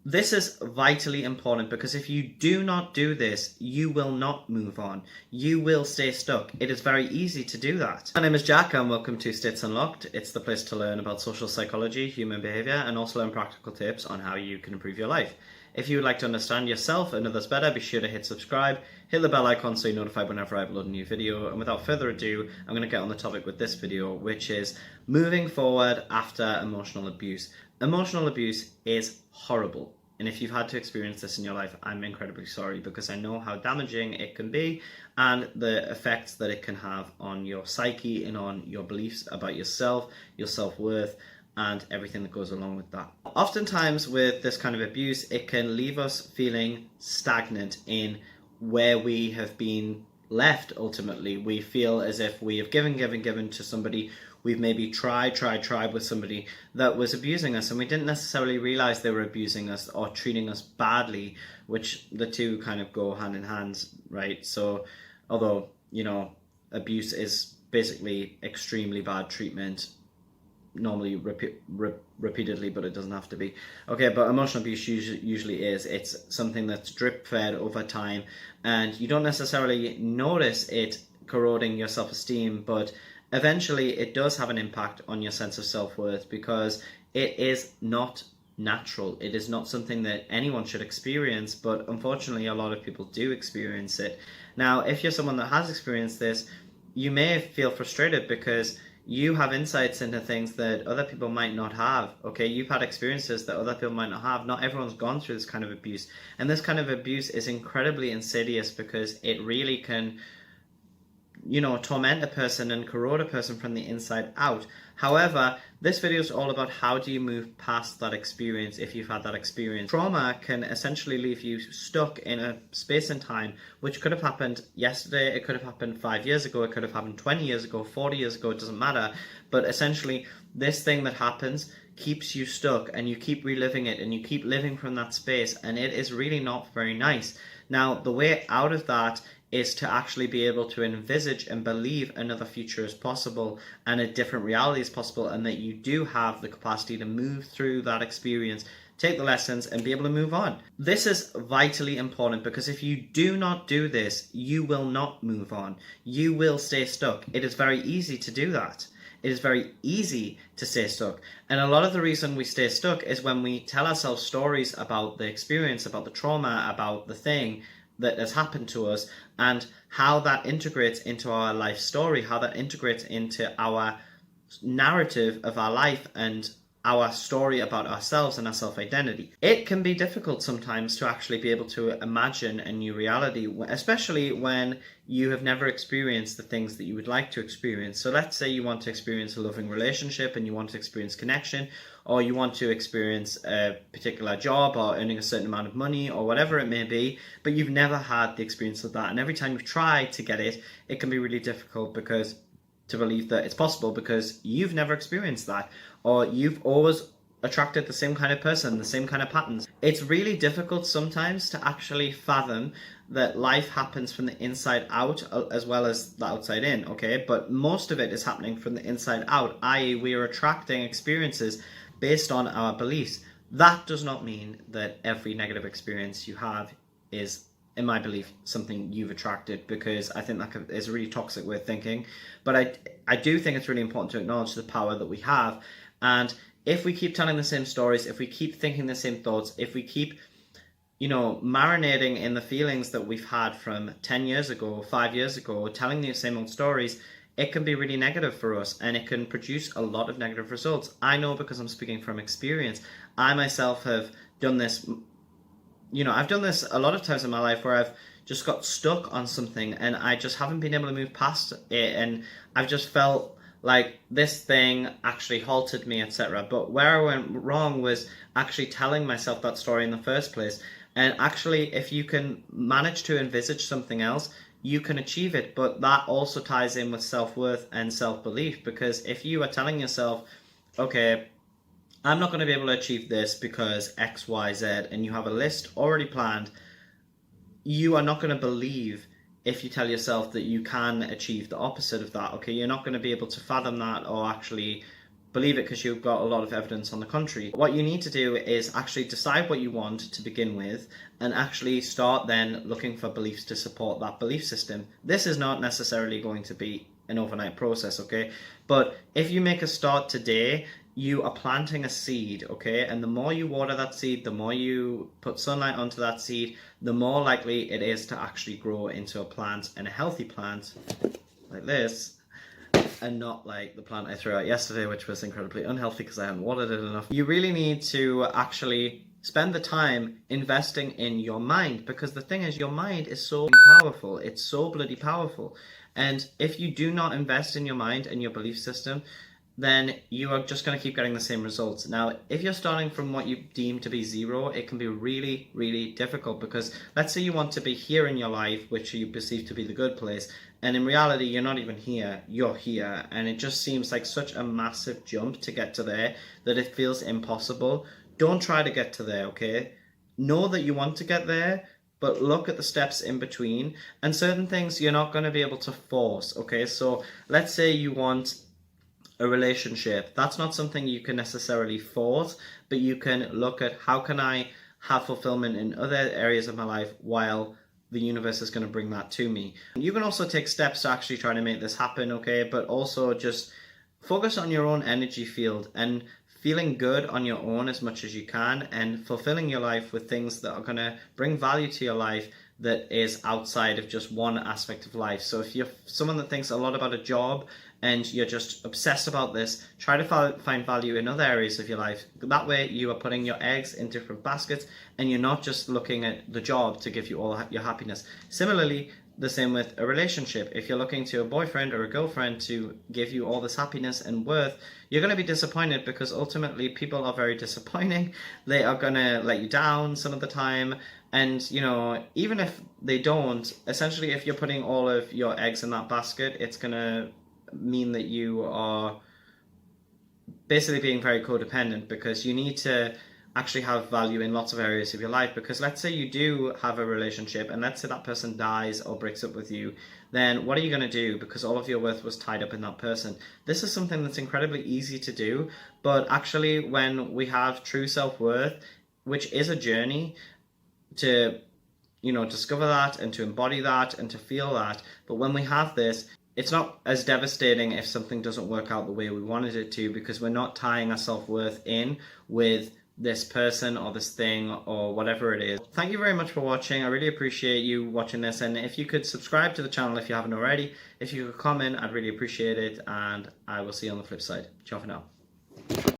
This is vitally important because if you do not do this, you will not move on. You will stay stuck. It is very easy to do that. My name is Jack and welcome to States Unlocked. It's the place to learn about social psychology, human behavior, and also learn practical tips on how you can improve your life. If you would like to understand yourself and others better, be sure to hit subscribe, hit the bell icon so you're notified whenever I upload a new video. And without further ado, I'm going to get on the topic with this video, which is moving forward after emotional abuse. Emotional abuse is horrible. And if you've had to experience this in your life, I'm incredibly sorry because I know how damaging it can be and the effects that it can have on your psyche and on your beliefs about yourself, your self-worth, and everything that goes along with that. Oftentimes with this kind of abuse, it can leave us feeling stagnant in where we have been left ultimately. We feel as if we have given to somebody. We've maybe tried with somebody that was abusing us and we didn't necessarily realize they were abusing us or treating us badly, which the two kind of go hand in hand, right? So although, abuse is basically extremely bad treatment, normally repeatedly, but it doesn't have to be. Okay, but emotional abuse usually is. It's something that's drip fed over time and you don't necessarily notice it corroding your self-esteem, but eventually it does have an impact on your sense of self-worth because it is not natural. It is not something that anyone should experience, but unfortunately a lot of people do experience it. Now, if you're someone that has experienced this, you may feel frustrated because you have insights into things that other people might not have. Okay, you've had experiences that other people might not have. Not everyone's gone through this kind of abuse. And this kind of abuse is incredibly insidious because it really can torment a person and corrode a person from the inside out. However, this video is all about how do you move past that experience if you've had that experience. Trauma can essentially leave you stuck in a space and time which could have happened yesterday, it could have happened 5 years ago, it could have happened 20 years ago, 40 years ago, it doesn't matter. But essentially, this thing that happens keeps you stuck and you keep reliving it and you keep living from that space, and it is really not very nice. Now, the way out of that is to actually be able to envisage and believe another future is possible and a different reality is possible, and that you do have the capacity to move through that experience, take the lessons, and be able to move on. This is vitally important because if you do not do this, you will not move on. You will stay stuck. It is very easy to do that. It is very easy to stay stuck. And a lot of the reason we stay stuck is when we tell ourselves stories about the experience, about the trauma, about the thing that has happened to us, and how that integrates into our life story, how that integrates into our narrative of our life and our story about ourselves and our self-identity. It can be difficult sometimes to actually be able to imagine a new reality, especially when you have never experienced the things that you would like to experience. So let's say you want to experience a loving relationship and you want to experience connection, or you want to experience a particular job or earning a certain amount of money or whatever it may be, but you've never had the experience of that. And every time you've tried to get it, it can be really difficult because to believe that it's possible because you've never experienced that, or you've always attracted the same kind of person, the same kind of patterns. It's really difficult sometimes to actually fathom that life happens from the inside out as well as the outside in, okay? But most of it is happening from the inside out, i.e. we are attracting experiences based on our beliefs. That does not mean that every negative experience you have is, in my belief, something you've attracted, because I think that is a really toxic way of thinking. But I do think it's really important to acknowledge the power that we have. And if we keep telling the same stories, if we keep thinking the same thoughts, if we keep, marinating in the feelings that we've had from 10 years ago, 5 years ago, telling the same old stories, it can be really negative for us and it can produce a lot of negative results. I know because I'm speaking from experience. I myself have done this. I've done this a lot of times in my life where I've just got stuck on something and I just haven't been able to move past it, and I've just felt like this thing actually halted me, etc. But where I went wrong was actually telling myself that story in the first place. And actually, if you can manage to envisage something else, you can achieve it. But that also ties in with self-worth and self-belief, because if you are telling yourself, okay, I'm not going to be able to achieve this because X, Y, Z, and you have a list already planned, you are not going to believe if you tell yourself that you can achieve the opposite of that, okay? You're not going to be able to fathom that or actually believe it because you've got a lot of evidence on the contrary. What you need to do is actually decide what you want to begin with and actually start then looking for beliefs to support that belief system. This is not necessarily going to be an overnight process, okay? But if you make a start today, you are planting a seed, okay? And the more you water that seed, the more you put sunlight onto that seed, the more likely it is to actually grow into a plant, and a healthy plant like this, and not like the plant I threw out yesterday, which was incredibly unhealthy because I hadn't watered it enough. You really need to actually spend the time investing in your mind, because the thing is, your mind is so powerful. It's so bloody powerful. And if you do not invest in your mind and your belief system, then you are just going to keep getting the same results. Now, if you're starting from what you deem to be zero, it can be really, really difficult, because let's say you want to be here in your life, which you perceive to be the good place, and in reality, you're not even here, you're here, and it just seems like such a massive jump to get to there that it feels impossible. Don't try to get to there, okay? Know that you want to get there, but look at the steps in between, and certain things you're not going to be able to force, okay? So let's say you want a relationship. That's not something you can necessarily force, but you can look at, how can I have fulfillment in other areas of my life while the universe is going to bring that to me. You can also take steps to actually try to make this happen, okay? But also just focus on your own energy field and feeling good on your own as much as you can, and fulfilling your life with things that are going to bring value to your life that is outside of just one aspect of life. So if you're someone that thinks a lot about a job and you're just obsessed about this, try to find value in other areas of your life. That way you are putting your eggs in different baskets, and you're not just looking at the job to give you all your happiness. Similarly, the same with a relationship. If you're looking to a boyfriend or a girlfriend to give you all this happiness and worth, you're going to be disappointed, because ultimately people are very disappointing. They are going to let you down some of the time. And, you know, even if they don't, essentially if you're putting all of your eggs in that basket, it's going to mean that you are basically being very codependent, because you need to actually have value in lots of areas of your life. Because let's say you do have a relationship, and let's say that person dies or breaks up with you, then what are you going to do? Because all of your worth was tied up in that person. This is something that's incredibly easy to do, but actually when we have true self-worth, which is a journey to, you know, discover that and to embody that and to feel that, but when we have this, it's not as devastating if something doesn't work out the way we wanted it to, because we're not tying our self-worth in with this person or this thing or whatever it is. Thank you very much for watching. I really appreciate you watching this, and if you could subscribe to the channel if you haven't already, if you could comment, I'd really appreciate it, and I will see you on the flip side. Ciao for now.